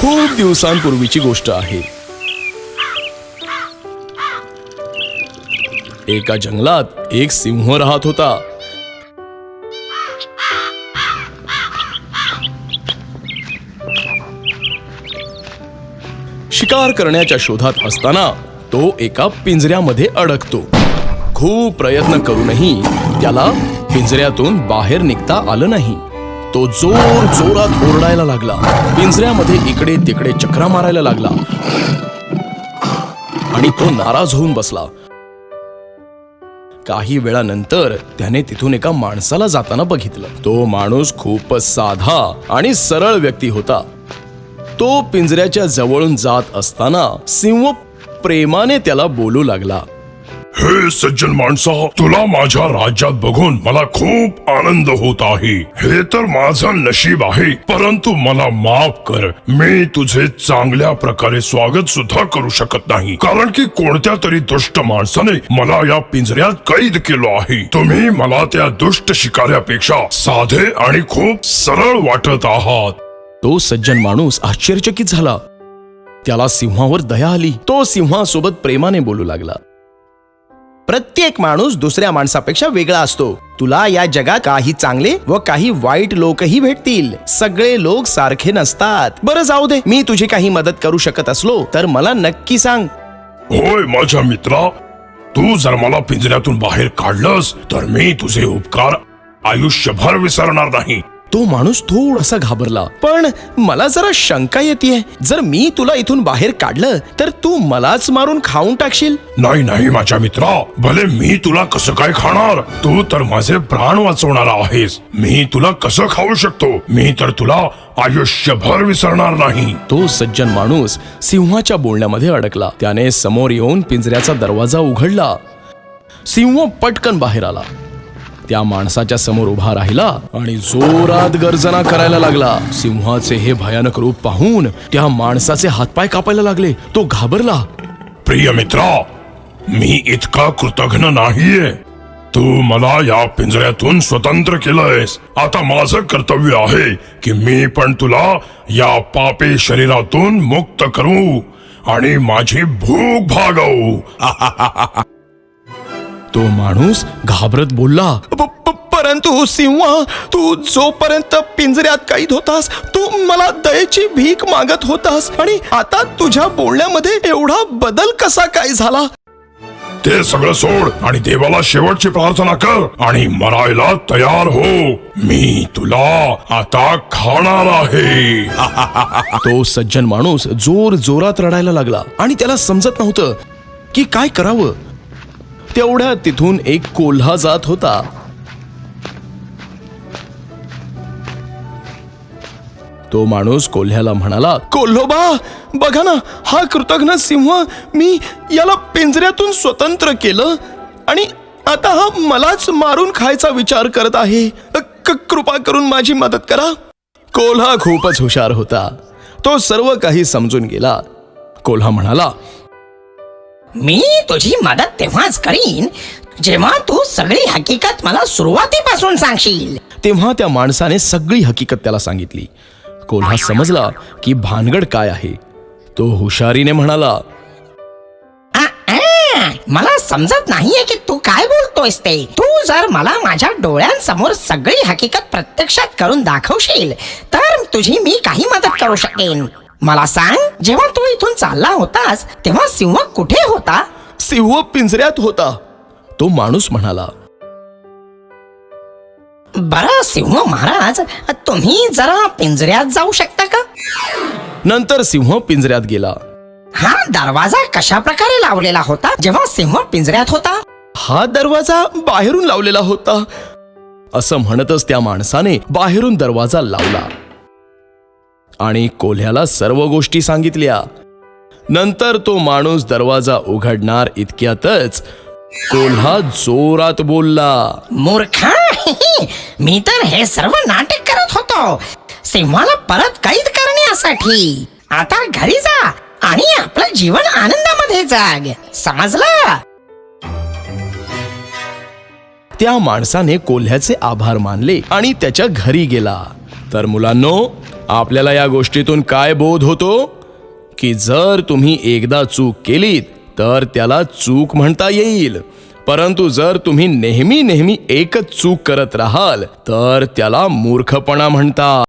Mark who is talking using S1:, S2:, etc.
S1: खूप दिवसांपूर्वीची गोष्ट आहे. एका जंगलात एक सिंह राहत होता. शिकार करण्याच्या शोधात असताना तो एका पिंजऱ्यामध्ये अडकतो. खूप प्रयत्न करूनही त्याला पिंजऱ्यातून बाहेर निघता आलं नाही. तो जोरात ओरडायला लागला. पिंजऱ्यामध्ये इकडे तिकडे चक्रा मारायला लागला आणि तो नाराज होऊन बसला. काही वेळानंतर त्याने तिथून एका माणसाला जाताना बघितलं. तो माणूस खूपच साधा आणि सरळ व्यक्ती होता. तो पिंजऱ्याच्या जवळून जात असताना सिंह प्रेमाने त्याला बोलू लागला.
S2: हे सज्जन माणसा, तुला माझ्या राज्यात बघून मला खूप आनंद होत आहे. हे तर माझं नशीब आहे, परंतु मला माफ कर. मी तुझे चांगल्या प्रकारे स्वागत सुद्धा करू शकत नाही, कारण की कोणत्या तरी दुष्ट माणसाने मला या पिंजऱ्यात कैद केलं आहे. तुम्ही मला त्या दुष्ट शिकाऱ्यापेक्षा साधे आणि खूप सरळ वाटत आहात.
S1: तो सज्जन माणूस आश्चर्यचकित झाला. त्याला सिंहावर दया आली. तो सिंहासोबत प्रेमाने बोलू लागला.
S3: प्रत्येक माणूस दुसऱ्या माणसापेक्षा वेगळा असतो. तुला या जगात काही चांगले व काही वाईट लोकही भेटतील. सगळे लोक सारखे नसतात. बरं जाऊ दे, मी तुझी काही मदत करू शकत असलो तर मला नक्की सांग.
S2: होय माझ्या मित्रा, तू जर मला पिंजऱ्यातून बाहेर काढलंस तर मी तुझे उपकार आयुष्यभर विसरणार नाही.
S1: तो माणूस थोडासा घाबरला.
S3: पण मला जरा शंका येतेय. जर मी तुला इथून बाहेर काढलं तर तू मलाच मारून खाऊन टाकशील.
S2: नाही नाही माझ्या मित्रा, भले मी तुला कसं काय खाणार. तू तर माझे प्राण वाचवणारा आहेस. मी तुला कसं खाऊ शकतो. मी तर तुला आयुष्यभर विसरणार नाही.
S1: तो सज्जन माणूस सिंहाच्या बोलण्यामध्ये अडकला. त्याने समोर येऊन पिंजऱ्याचा दरवाजा उघडला. सिंह पटकन बाहेर आला. त्या माणसाच्या समोर उभा राहिला आणि जोरात गर्जना करायला लागला. सिंहाचे हे भयानक रूप पाहून त्या माणसाचे हातपाय कापायला लागले. तो घाबरला.
S2: प्रिय मित्रा, मी इतका कृतज्ञ नाहीये. तू मला या पिंजऱ्यातून स्वतंत्र केलंयस. आता माझं कर्तव्य आहे की मी पण तुला या पापी शरीरातून मुक्त करू आणि माझी भूक भागवू.
S1: तो माणूस घाबरत बोलला.
S3: परंतु सिंह, तू जोपर्यंत पिंजऱ्यात कैद होतास तू मला दयेची भीक मागत होतास आणि आता तुझ्या बोलण्यामध्ये एवढा बदल कसा काय झाला.
S2: ते सगळं सोड आणि देवाला शेवटची प्रार्थना कर आणि मरायला तयार हो. मी तुला आता खाणार आहे.
S1: तो सज्जन माणूस जोरात रडायला लागला आणि त्याला समजत नव्हतं की काय करावं. तेवढ्यात तिथून एक कोल्हा जात होता. तो माणूस कोल्ह्याला म्हणाला.
S3: कोल्होबा, बघा ना, हा कृतज्ञ सिंह, मी याला पिंजऱ्यातून स्वतंत्र केलं आणि आता हा मलाच मारून खायचा विचार करत आहे. कृपा करून माझी मदत करा.
S1: कोल्हा खूपच हुशार होता. तो सर्व काही समजून गेला. कोल्हा म्हणाला,
S4: मी तुझी मदत तेव्हाच करीन जेव्हा तू सगळी हकीकत मला सुरुवातीपासून सांगशील.
S1: तेव्हा त्या माणसाने सगळी हकीकत त्याला सांगितली. कोल्हा समजला की भानगड काय आहे. तो हुशारीने म्हणाला,
S4: मला समजत नाहीये की तू काय बोलतोयस ते. तू जर मला माझ्या डोळ्यांसमोर सगळी हकीकत प्रत्यक्षात करून दाखवशील तर तुझी मी काही मदत करू शकेन. मला सांग, जेव्हा तू इथून चालला होतास तेव्हा सिंह कुठे होता.
S3: सिंह पिंजऱ्यात होता.
S1: तो माणूस म्हणाला.
S4: बरं सिंह महाराज, तुम्ही जरा पिंजऱ्यात जाऊ शकता का.
S1: नंतर सिंह पिंजऱ्यात गेला.
S4: हा दरवाजा कशा प्रकारे लावलेला होता जेव्हा सिंह पिंजऱ्यात होता.
S3: हा दरवाजा बाहेरून लावलेला होता.
S1: असं म्हणतच त्या माणसाने बाहेरून दरवाजा लावला आणि कोल्ह्याला सर्व गोष्टी सांगितल्या. नंतर तो माणूस दरवाजा उघडणार इतक्यातच कोल्हा जोरात बोलला.
S4: मूर्खा, मी तर हे सर्व नाटक करत होतो सिंहाला परत कैद करण्यासाठी. आता घरी जा आणि आपलं जीवन आनंदामध्ये जाग, समजलं.
S1: त्या माणसाने कोल्ह्याचे आभार मानले आणि त्याच्या घरी गेला. तर मुलांनो, आपल्याला या गोष्टीतून काय बोध होतो की जर तुम्ही एकदा चूक केलीत तर त्याला चूक म्हणता येईल, परंतु जर तुम्ही नेहमी नेहमी एकच चूक करत राहाल तर त्याला मूर्खपणा म्हणतात.